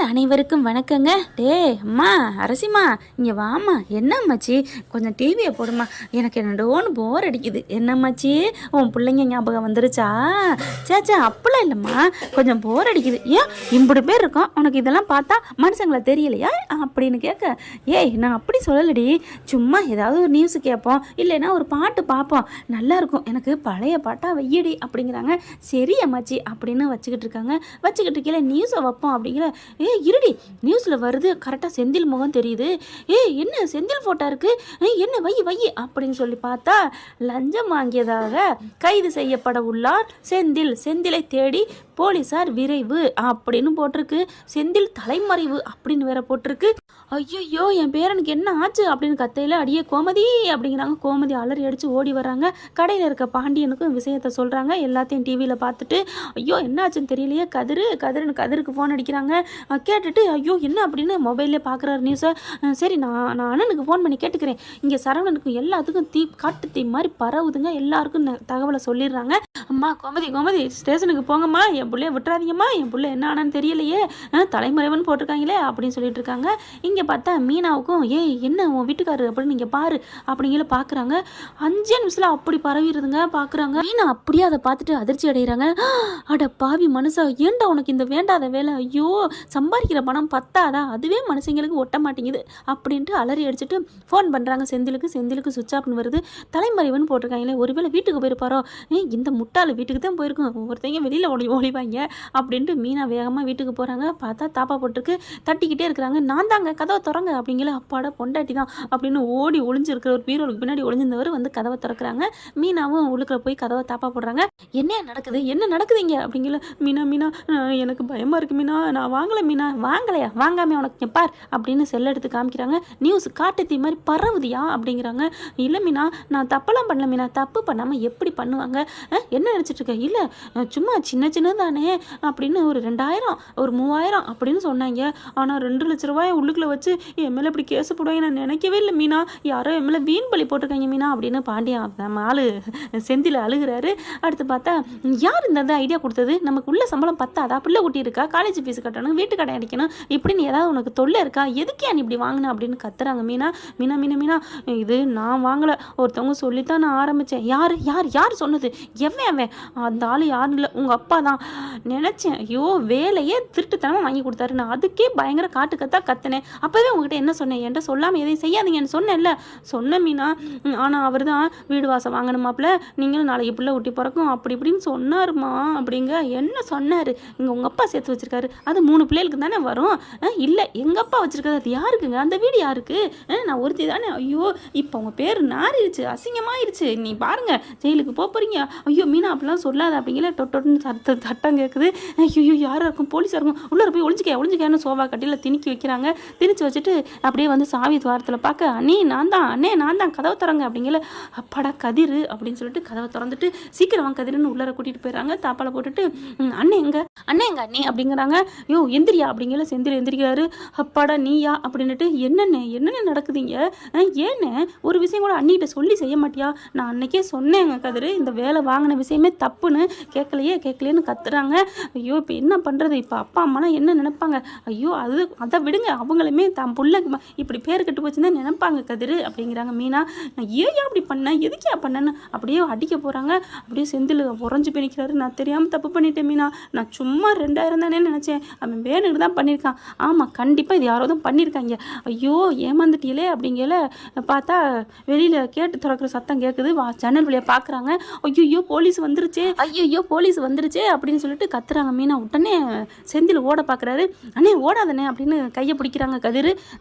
அனைவருக்கும் வணக்கங்க. அம்மா அரசிம்மா இங்கே வாம்மா. என்ன அம்மாச்சி, கொஞ்சம் டிவியை போடுமா, எனக்கு என்னோன்னு போர் அடிக்குது. என்னம்மாச்சி, உன் பிள்ளைங்க ஞாபகம் வந்துருச்சா? சேச்சா அப்பெல்லாம் இல்லைம்மா, கொஞ்சம் போர் அடிக்குது. ஏன் இப்படி பேர் இருக்கோம், உனக்கு இதெல்லாம் பார்த்தா மனுஷங்களை தெரியலையா அப்படின்னு கேட்க, ஏய் நான் அப்படி சொல்லலடி, சும்மா ஏதாவது ஒரு நியூஸ் கேட்போம், இல்லைன்னா ஒரு பாட்டு பார்ப்போம், நல்லாயிருக்கும், எனக்கு பழைய பாட்டாக வையடி அப்படிங்கிறாங்க. சரி அம்மாச்சி அப்படின்னு வச்சுக்கிட்டு இருக்காங்க. வச்சுக்கிட்டு இருக்கல நியூஸை வைப்போம் அப்படிங்கிற, இருடி நியூஸில் வருது, கரெக்டாக செந்தில் முகம் தெரியுது. என்ன செந்தில் ஃபோட்டோ இருக்குது, என்ன வை வை அப்படின்னு சொல்லி பார்த்தா, லஞ்சம் வாங்கியதாக கைது செய்யப்பட உள்ளார் செந்தில், செந்திலை தேடி போலீஸார் விரைவு அப்படின்னு போட்டிருக்கு. செந்தில் தலைமறைவு அப்படின்னு வேற போட்டிருக்கு. ஐயோ என் பேரனுக்கு என்ன ஆச்சு அப்படின்னு கத்தையில் அடியே கோமதி அப்படிங்கிறாங்க. கோமதி அலறி அடித்து ஓடி வர்றாங்க. கடையில் இருக்க பாண்டியனுக்கும் விஷயத்த சொல்கிறாங்க. எல்லாத்தையும் டிவியில் பார்த்துட்டு, ஐயோ என்ன ஆச்சுன்னு தெரியலையே, கதிருக்கு ஃபோன் அடிக்கிறாங்க. கேட்டுட்டு ஐயோ என்ன அப்படின்னு மொபைல்லே பார்க்குறாரு நியூஸை. சரி நான் அண்ணனுக்கு ஃபோன் பண்ணி கேட்டுக்கிறேன், இங்கே சரவணனுக்கும் எல்லாத்துக்கும் காட்டு தீ மாதிரி பரவுதுங்க, எல்லாருக்கும் தகவலை சொல்லிடுறாங்க. அம்மா கோமதி ஸ்டேஷனுக்கு போங்கம்மா, என் பிள்ளைய விட்டுறாதீங்கம்மா, என் பிள்ளை என்ன ஆனான்னு தெரியலையே, தலைமறைவன் போட்டிருக்காங்களே அப்படின்னு சொல்லிட்டு இருக்காங்க. இங்கே பார்த்தா மீனாவுக்கும் என்ன உன் வீட்டுக்காரரு அப்படின்னு நீங்கள் பாரு அப்படிங்கிற பார்க்குறாங்க. 5 நிமிஷத்தில் அப்படி பரவிடுதுங்க. பார்க்குறாங்க மீனா அப்படியே அதை பார்த்துட்டு அதிர்ச்சி அடைகிறாங்க. அட பாவி மனுஷா, ஏன்டா உனக்கு இந்த வேண்டாத வேலை, ஐயோ சம்பாதிக்கிற பணம் பத்தாதா, அதுவே மனுஷங்களுக்கு ஒட்ட மாட்டேங்குது அப்படின்ட்டு அலறி அடிச்சுட்டு ஃபோன் பண்ணுறாங்க செந்திலுக்கு சுவிட்ச் ஆஃப்னு வருது. தலைமறைவன் போட்டிருக்காங்களே, ஒருவேளை வீட்டுக்கு போயிருப்பாரோ, இந்த முட்டாள் வீட்டுக்கு தான் போயிருக்கும், ஒவ்வொருத்தங்க வெளியில் ஓடிவாங்க அப்படின்ட்டு மீனா வேகமாக வீட்டுக்கு போகிறாங்க. பார்த்தா தாப்பா போட்டிருக்கு. தட்டிக்கிட்டே இருக்கிறாங்க. நான் தாங்க, கதவை திறங்க அப்படிங்கிற, அப்பாட பொண்டாட்டி தான் அப்படின்னு ஓடி ஒளிஞ்சிருக்கிற ஒரு பீரோலுக்கு பின்னாடி ஒளிஞ்சிருந்தவர் வந்து கதவை திறக்கிறாங்க. மீனாவும் உள்ளுக்குள்ள போய் கதவை தாப்பா போடுறாங்க. என்ன நடக்குதுங்க அப்படிங்கிற, மீனா எனக்கு பயமாக இருக்குது மீனா, நான் வாங்கலை மீனா. வாங்கலையா, வாங்காமல் உனக்கு பார் அப்படின்னு செல்ல எடுத்து காமிக்கிறாங்க. நியூஸ் காட்டுத்தீ மாதிரி பரவுதியா அப்படிங்கிறாங்க. இல்லை மீனா நான் தப்பெல்லாம் பண்ணல மீனா, தப்பு பண்ணாமல் எப்படி பண்ணுவாங்க, என்ன நினச்சிட்டு இருக்க, இல்லை சும்மா சின்ன தானே அப்படின்னு ஒரு 2000 ஒரு 3000 அப்படின்னு சொன்னாங்க. ஆனால் 2 லட்ச ரூபாய் உள்ளுக்குள்ள வச்சு என் மேலே இப்படி கேஸ் போடுவாங்க நான் நினைக்கவே இல்லை மீனா, யாரோ என் மேலே வீண் பலி போட்டிருக்காங்க மீனா அப்படின்னு பாண்டியா நம்ம ஆளு செந்தில் அழுகிறாரு. அடுத்து பார்த்தா, யார் இந்த ஐடியா கொடுத்தது, நமக்கு உள்ள சம்பளம் பத்தாதா, பிள்ளை குட்டி இருக்கா, காலேஜ் ஃபீஸ் கட்டணும், வீட்டு கடை அடிக்கணும், இப்படின்னு ஏதாவது உனக்கு தொல்லை இருக்கா, எதுக்கே நீ இப்படி வாங்கின அப்படின்னு கத்துறாங்க. மீனா இது நான் வாங்கலை, ஒருத்தவங்க சொல்லித்தான் நான் ஆரம்பித்தேன். யார் சொன்னது, அவன் அந்த ஆள் யாரும் இல்லை, உங்கள் அப்பா தான் நினச்சேன். ஐயோ வேலையே திருட்டுத்தனமாக வாங்கி கொடுத்தாரு, நான் அதுக்கே பயங்கர காட்டுக்கத்தா கத்தினேன். அப்போவே உங்ககிட்ட என்ன சொன்னேன், என்கிட்ட சொல்லாமல் எதையும் செய்யாதீங்கன்னு சொன்னேன்ல. சொன்ன மீனா, ஆனால் அவர் தான் வீடு வாசம் வாங்கணுமாப்பில், நீங்களும் நாளைக்கு பிள்ளை ஊட்டி பிறக்கும் அப்படி இப்படின்னு சொன்னாருமா அப்படிங்க. என்ன சொன்னார், இங்கே உங்கள் அப்பா சேர்த்து வச்சுருக்காரு, அது 3 பிள்ளைகளுக்கு தானே வரும். இல்லை எங்கள் அப்பா வச்சுருக்காரு, அது யாருக்குங்க, அந்த வீடு யாருக்கு, நான் ஒருத்தி தானே. ஐயோ இப்போ உங்கள் பேர் நாரிடுச்சு, அசிங்கமாயிருச்சு, நீ பாருங்க ஜெயிலுக்கு போகிறீங்க. ஐயோ மீனா அப்படிலாம் சொல்லாத அப்படிங்கிற டொட்டுன்னு சட்டம் கேட்குது. ஐயோ யாராக இருக்கும், போலீஸாக இருக்கும், உள்ளே போய் ஒளிஞ்சிக்கன்னு சோபா கட்டியில் திணிக்கி வைக்கிறாங்க. திணிச்சு வச்சுட்டு அப்படியே வந்து சாவி துவாரத்தில் பார்க்க, நான் தான் கதவை திறங்க அப்படிங்கிற, அப்பாடா கதிர் அப்படின்னு சொல்லிட்டு கதவை திறந்துட்டு, சீக்கிரம் வாங்க கதிர்னு உள்ளர கூட்டிகிட்டு போயிடறாங்க. தாப்பால போட்டுட்டு, அண்ணே எங்க அண்ணே அப்படிங்கிறாங்க. யோ எந்திரியா அப்படிங்கிற, செந்தில் எந்திரிக்கிறாரு. அப்பாடா நீயா அப்படின்னுட்டு, என்னென்ன நடக்குதுங்க, ஏன்னு ஒரு விஷயம் கூட அண்ணிகிட்ட சொல்லி செய்ய மாட்டியா, நான் அன்னைக்கே சொன்னேங்க கதிர், இந்த வேலை வாங்கின விஷயமே தப்புன்னு, கேட்கலையேன்னு கத்துறாங்க. ஐயோ இப்போ என்ன பண்ணுறது, இப்போ அப்பா அம்மாலாம் என்ன நினைப்பாங்க, ஐயோ அதை விடுங்க, அவங்களுமே தான் புள்ள இப்படி பேர் கெட்டு போச்சுன்னு தான் நினைப்பாங்க கதிர் அப்படிங்கிறாங்க. மீனா ஏன் அப்படி பண்ணேன், எதுக்கே பண்ணேன்னு அப்படியே அடிக்க போகிறாங்க. அப்படியே செந்தில் உறைஞ்சு பிணிக்கிறாரு. நான் தெரியாமல் தப்பு பண்ணிட்டேன் மீனா, நான் சும்மா 2000 தானே நினச்சேன், அவன் வேணுக்கு தான் பண்ணியிருக்கான். ஆமாம் கண்டிப்பாக இது யாரோ தான் பண்ணியிருக்காங்க. ஐயோ ஏமாந்துட்டீங்களே அப்படிங்கல பார்த்தா வெளியில் கேட்டு திறக்கிற சத்தம் கேட்குது. ஜன்னல் வழியாக பார்க்குறாங்க. ஐயோ போலீஸ் வந்துருச்சே அப்படின்னு சொல்லிட்டு கத்துறாங்க மீனா. உடனே செந்தில் ஓட பார்க்குறாரு. அண்ணே ஓடாதண்ணே அப்படின்னு கையை பிடிக்கிறாங்க கதிர்.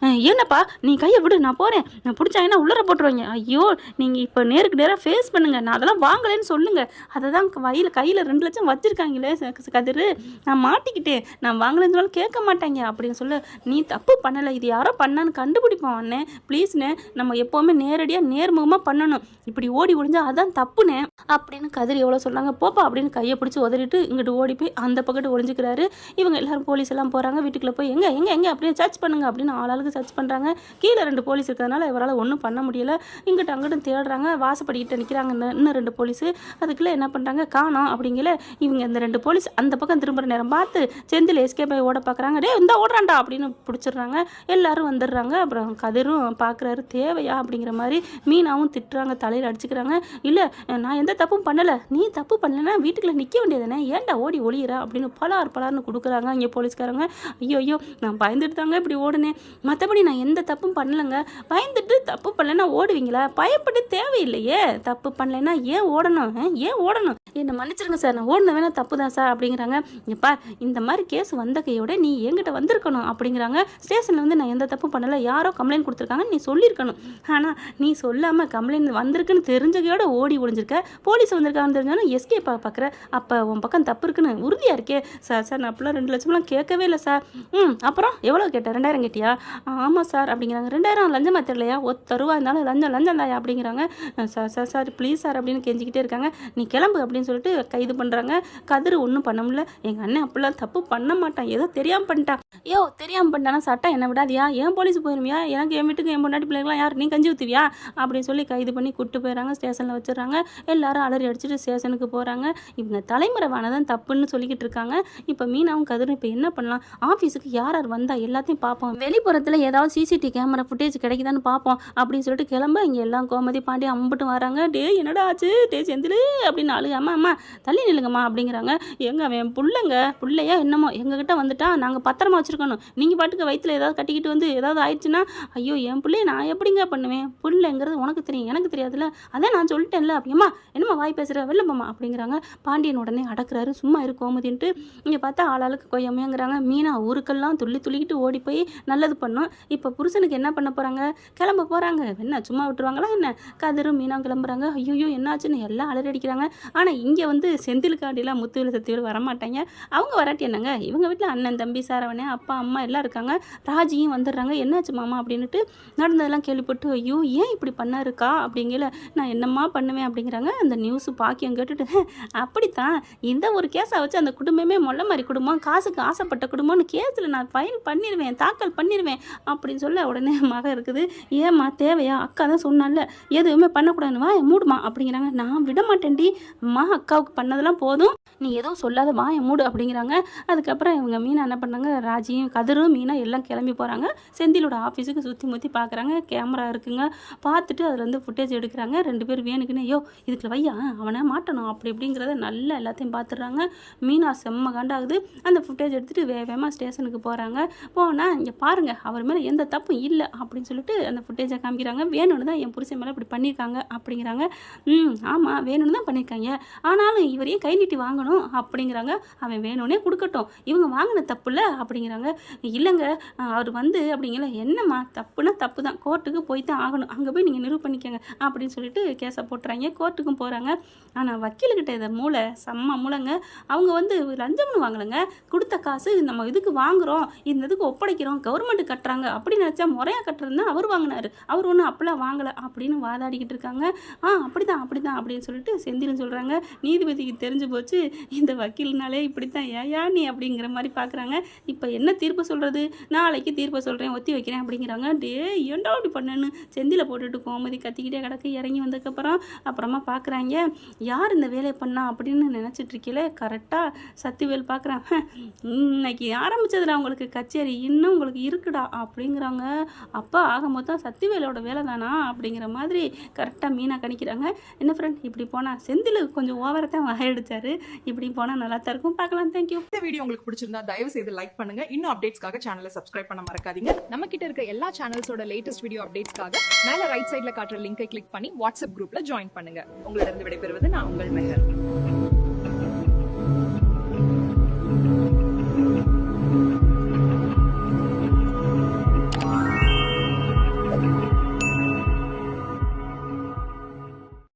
ஏன்னப்பா நீ கையை விடு, நான் போகிறேன், நான் பிடிச்சாங்கன்னா உள்ளர போட்டுருவாங்க. ஐயோ நீங்கள் இப்போ நேருக்கு நேராக ஃபேஸ் பண்ணுங்க, நான் அதெல்லாம் வாங்கலைன்னு சொல்லுங்கள், அதை தான் கையில் 2 லட்சம் வச்சுருக்காங்களே கதிர், நான் மாட்டிக்கிட்டேன், நான் வாங்கலைன்னு சொன்னாலும் கேட்க மாட்டாங்க அப்படின்னு சொல்ல, நீ தப்பு பண்ணலை, இது யாரோ பண்ணான்னு கண்டுபிடிப்போம் அண்ணே, ப்ளீஸ்ண்ணே, நம்ம எப்போவுமே நேரடியாக நேர்முகமாக பண்ணணும், இப்படி ஓடி ஒழிஞ்சா அதான் தப்புண்ணே அப்படின்னு கதிர் எவ்வளோ சொன்னாங்க. போப்பா அப்படின்னு கையை பிடிச்சி உதறிட்டு இங்கிட்டு ஓடி போய் அந்த பக்கத்து ஒழிஞ்சிக்கிறாரு. இவங்க எல்லாரும் போலீஸ் எல்லாம் போகிறாங்க. வீட்டுக்குள்ளே போய் எங்கே அப்படியே சர்ச் பண்ணுங்க அப்படின்னு ஆளாளுக்கு சர்ச் பண்ணுறாங்க. கீழே 2 போலீஸ் இருக்கிறதுனால இவரால் ஒன்றும் பண்ண முடியலை. இங்கிட்ட அங்கிட்டும் தேடுறாங்க. வாசப்படிக்கிட்ட நிற்கிறாங்க இன்னும் 2 போலீஸு. அதுக்குள்ளே என்ன பண்ணுறாங்க, காணோம் அப்படிங்கல. இவங்க இந்த 2 போலீஸ் அந்த பக்கம் திரும்புகிற நேரம் பார்த்து செந்தில் எஸ்கேப் ஆகி ஓட பார்க்குறாங்க. டே இந்த ஓடுறான்டா அப்படின்னு பிடிச்சிடுறாங்க. எல்லாரும் வந்துடுறாங்க. அப்புறம் கதிரும் பார்க்குறாரு, தேவையா அப்படிங்கிற மாதிரி. மீனாவும் திட்டுறாங்க, தலையில் அடிச்சுக்கிறாங்க. இல்லை நான் எந்த தப்பும் பண்ணலை, நீ தப்பு பண்ணலைன்னா வீட்டுக்குள்ளே நிற்க வேண்டியதானே, ஏன்டா ஓடி ஒளியிற அப்படின்னு பலார்னு கொடுக்குறாங்க இங்கே போலீஸ்காரங்க. ஐயோ நான் பயந்துட்டு தாங்க இப்படி ஓடுனேன், மற்றபடி நான் எந்த தப்பும் பண்ணலைங்க. பயந்துட்டு தப்பு பண்ணலைன்னா ஓடுவீங்களா? பயப்பட்டு தேவையில்லையே, தப்பு பண்ணலைன்னா ஏன் ஓடணும், ஏன் ஓடணும்? என்னை மன்னிச்சிருங்க சார், நான் ஓடின வேணா தப்பு தான் சார் அப்படிங்கிறாங்க. எப்பா இந்த மாதிரி கேஸ் வந்த கையோட நீ என்கிட்ட வந்திருக்கணும் அப்படிங்கிறாங்க. ஸ்டேஷனில் வந்து நான் எந்த தப்பும் பண்ணலை, யாரோ கம்ப்ளைண்ட் கொடுத்துருக்காங்க, நீ சொல்லியிருக்கணும். ஆனால் நீ சொல்லாமல் கம்ப்ளைண்ட் வந்திருக்குன்னு தெரிஞ்சகையோட ஓடி ஒழிஞ்சிருக்க. போலீஸ் வந்திருக்காங்கன்னு தெரிஞ்சாலும் எஸ்கேப் பார்க்குற. அப்போ உன் பக்கம் தப்பு இருக்குன்னு உறுதியாக இருக்கே. சார் நான் அப்பெல்லாம் 2 லட்சம்லாம் கேட்கவே இல்லை சார். அப்புறம் எவ்வளோ கேட்டேன்? 2000 கேட்டியா? ஆமாம் சார் அப்படிங்கிறாங்க. 2000 லஞ்சமாக தெரியலையா? தருவா இருந்தாலும் லஞ்சம் தாயா அப்படிங்கிறாங்க. சார் ப்ளீஸ் சார் அப்படின்னு கெஞ்சிக்கிட்டே இருக்காங்க. நீ கிளம்பு அப்படின்னு சொல்லிட்டு கைது பண்ணுறாங்க. கதிர் ஒன்றும் பண்ண முடியல. எங்கள் அண்ணன் அப்படிலாம் தப்பு பண்ண மாட்டான், ஏதோ தெரியாமல் பண்ணிட்டான். தெரியாமல் பண்ணிட்டானா சட்டம் என்ன விடாதியா? ஏன் போலீஸ் போயிருமியா? எனக்கு என் வீட்டுக்கு என் பொண்டாட்டி பிள்ளைங்களாம் யார், நீ கஞ்சி ஊற்றுவியா அப்படின்னு சொல்லி கைது பண்ணி கூப்பிட்டு போயிடறாங்க. ஸ்டேஷனில் வச்சிடறாங்க. எல்லாரும் அலறி அடிச்சுட்டு ஸ்டேஷனுக்கு போகிறாங்க. இவங்க தலைமுறைவானதான் தப்புன்னு சொல்லிக்கிட்டு இருக்காங்க. இப்போ மீனாவும் கதிரும் இப்போ என்ன பண்ணலாம்? ஆஃபீஸுக்கு யார் வந்தால் எல்லாத்தையும் பார்ப்போம், வெளிப்புறத்தில் ஏதாவது சிசிடிவி கேமரா ஃபுட்டேஜ் கிடைக்குதான்னு பார்ப்போம் அப்படின்னு சொல்லிட்டு கிளம்ப இங்கே எல்லாம் கோமதி பாண்டி அம்பிட்டு வராங்க. டே என்னடா ஆச்சு, டே செந்தில் அப்படின்னு அழுகாம, அம்மா தள்ளி நில்லுங்கம்மா அப்படிங்கிறாங்க. எங்க அவன் பிள்ளையா என்னமோ எங்ககிட்ட வந்துட்டா நாங்கள் பத்திரமா வச்சுருக்கணும், நீங்கள் பாட்டுக்கு வயிற்றுல ஏதாவது கட்டிக்கிட்டு வந்து ஏதாவது ஆயிடுச்சுன்னா ஐயோ என் பிள்ளைய நான் எப்படிங்க பண்ணுவேன்? பிள்ளைங்கிறது உனக்கு தெரியும் எனக்கு தெரியாதுல்ல, அதான் நான் சொல்லிட்டேன்ல. அப்படியம்மா என்னம்மா வாய் பேசுகிற, வெள்ளப்பம்மா அப்படிங்கிறாங்க. பாண்டியன் உடனே அடக்குறாரு. சும்மா இரு கோமதின்ட்டு. இங்கே பார்த்தா ஆளாளுக்கு கொய்யமையாங்கிறாங்க. மீனா ஊருக்கெல்லாம் துள்ளிக்கிட்டு ஓடி போய் நல்லது பண்ணோம். இப்போ புருஷனுக்கு என்ன பண்ண போகிறாங்க? கிளம்ப போகிறாங்க. என்ன சும்மா விட்டுருவாங்களா என்ன? கதிரும் மீனா கிளம்புறாங்க. ஐயோ என்னாச்சுன்னு எல்லாம் அலறி அடிக்கிறாங்க. ஆனால் இங்கே வந்து செந்திலுக்காண்டிலாம் முத்துவில் சத்தியில் வரமாட்டாங்க. அவங்க வராட்டி என்னங்க, இவங்க வீட்டில் அண்ணன் தம்பி சாரவனே அப்பா அம்மா எல்லாம் இருக்காங்க. ராஜியும் வந்துடுறாங்க. என்னாச்சு மாமா அப்படின்ட்டு நடந்ததெல்லாம் கேள்விப்பட்டு ஐயோ ஏன் இப்படி பண்ணாருக்கா அப்படிங்கல. நான் என்னம்மா பண்ணுவேன் அப்படிங்கிறாங்க. அந்த நியூஸு பாக்கியம் கேட்டுட்டு அப்படித்தான் இந்த ஒரு கேஸை வச்சு அந்த குடும்பமே மொல்ல மாதிரி குடும்பம், காசுக்கு ஆசைப்பட்ட குடும்பம்னு கேஸில் நான் ஃபைல் பண்ணிடுவேன், தாக்கல் பண்ணிடுவேன் அப்படின்னு சொல்ல உடனே மக இருக்குது. ஏம்மா தேவையா? அக்கா தான் சொன்னால எதுவுமே பண்ணக்கூடாதுன்னு வா மூடுமா அப்படிங்கிறாங்க. நான் விட மாட்டேன்டி அம்மா, அக்காவுக்கு பண்ணதெல்லாம் போதும், நீ எதுவும் சொல்லாத வா மூடு அப்படிங்கிறாங்க. அதுக்கப்புறம் இவங்க மீனா என்ன பண்ணாங்க, ராஜியும் கதிரும் மீனா எல்லாம் கிளம்பி போகிறாங்க. செந்திலோட ஆஃபீஸுக்கு சுற்றி பார்க்குறாங்க. கேமரா இருக்குங்க. பார்த்துட்டு அதுலேருந்து ஃபுட்டேஜ் எடுக்கிறாங்க. 2 பேர் வேணுக்குன்னு ஐயோ இதுக்கு வையா அவனை மாட்டணும் அப்படி இப்படிங்கிறத நல்லா எல்லாத்தையும் பார்த்துடுறாங்க. மீனா செம்ம காண்டாகுது. அந்த ஃபுட்டேஜ் எடுத்துகிட்டு வேகமாக ஸ்டேஷனுக்கு போகிறாங்க. போனால் இங்கே பாருங்கள் அவர் மேலே எந்த தப்பும் இல்லை அப்படின்னு சொல்லிட்டு அந்த ஃபுட்டேஜை காமிக்கிறாங்க. வேணும்னு தான் என் புருஷன் மேலே இப்படி பண்ணியிருக்காங்க அப்படிங்கிறாங்க. ஆமாம் வேணும்னு தான் பண்ணியிருக்காங்க, ஆனாலும் இவரையும் கை நீட்டி வாங்கணும் அப்படிங்கிறாங்க. அவன் வேணும்னே கொடுக்கட்டும், இவங்க வாங்கின தப்பு இல்லை அப்படிங்கிறாங்க. இல்லைங்க அவர் வந்து அப்படிங்கிற என்னம்மா தப்புனா தப்பு தான், கோர்ட்டுக்கு போய் தான் ஆகணும், அங்கே போய் நீங்கள் நிரூப பண்ணிக்கங்க அப்படின்னு சொல்லிட்டு கேஸை போட்டுறாங்க. கோர்ட்டுக்கும் போகிறாங்க. ஆனால் வக்கீல்கிட்ட இதை செம்ம மூளைங்க. அவங்க வந்து லஞ்சம்னு வாங்கலைங்க, கொடுத்த காசு நம்ம இதுக்கு வாங்குகிறோம், இந்த இதுக்கு ஒப்படைக்கிறோம், கவர்மெண்ட்டு கட்டுறாங்க அப்படின்னு நினச்சா முறையாக கட்டுறதுன்னா அவர் வாங்கினார், அவர் ஒன்றும் அப்பெல்லாம் வாங்கலை அப்படின்னு வாதாடிக்கிட்டு இருக்காங்க. அப்படிதான் அப்படின்னு சொல்லிட்டு செந்தில்னு சொல்கிறாங்க. நீதிபதிக்கு தெரிஞ்சு போச்சு இந்த வக்கீல்னாலே இப்படித்தான், ஏயா நீ அப்படிங்கிற மாதிரி பார்க்குறாங்க. இப்போ என்ன தீர்ப்பு சொல்கிறது? நாளைக்கு தீர்ப்பை சொல்கிறேன், ஒத்தி வைக்கிறேன் அப்படிங்கிறாங்க. டே ஏன்டா அப்படி பண்ணேன்னு செந்தில போட்டுட்டு கோமதி கத்திக்கிட்டே கிடக்கு. இறங்கி வந்ததுக்கப்புறம் அப்புறமா பார்க்குறாங்க யார் இந்த வேலையை பண்ணா அப்படின்னு நினச்சிட்டு இருக்கீங்களே, கரெக்டாக சத்திவேல் பார்க்குறான். இன்னைக்கு ஆரம்பித்ததில் உங்களுக்கு கச்சேரி இன்னும் உங்களுக்கு இருக்குடா அப்படிங்கிறாங்க. அப்போ ஆக மொத்தம் சத்திவேலோட வேலை தானா அப்படிங்கிற மாதிரி கரெக்டாக மீனா கணிக்கிறாங்க. என்ன ஃப்ரெண்ட் இப்படி போனால் செந்தில் கொஞ்சம் ஓவராக தான் வாயடிச்சாரு, இப்படி போனால் நல்லா தான் இருக்கும். பார்க்கலாம். தேங்க்யூ. இந்த வீடியோ உங்களுக்கு பிடிச்சிருந்தா தயவு செய்து லைக் பண்ணுங்க. இன்னும் அப்டேட்ஸ்க்காக சேனலை சப்ஸ்கிரைப் பண்ண மறக்காதீங்க. நம்ம கிட்ட இருக்க எல்லா சேனல்ஸோட லேட்டஸ்ட் வீடியோ அப்டேட்ஸ்க்காக மேல ரைட் சைட்ல காட்டுற லிங்கை கிளிக் பண்ணி வாட்ஸ்அப் குரூப்ல ஜாயின் பண்ணுங்க. உங்களிடம் விடைபெறுவது நான் உங்கள் மெஹர்.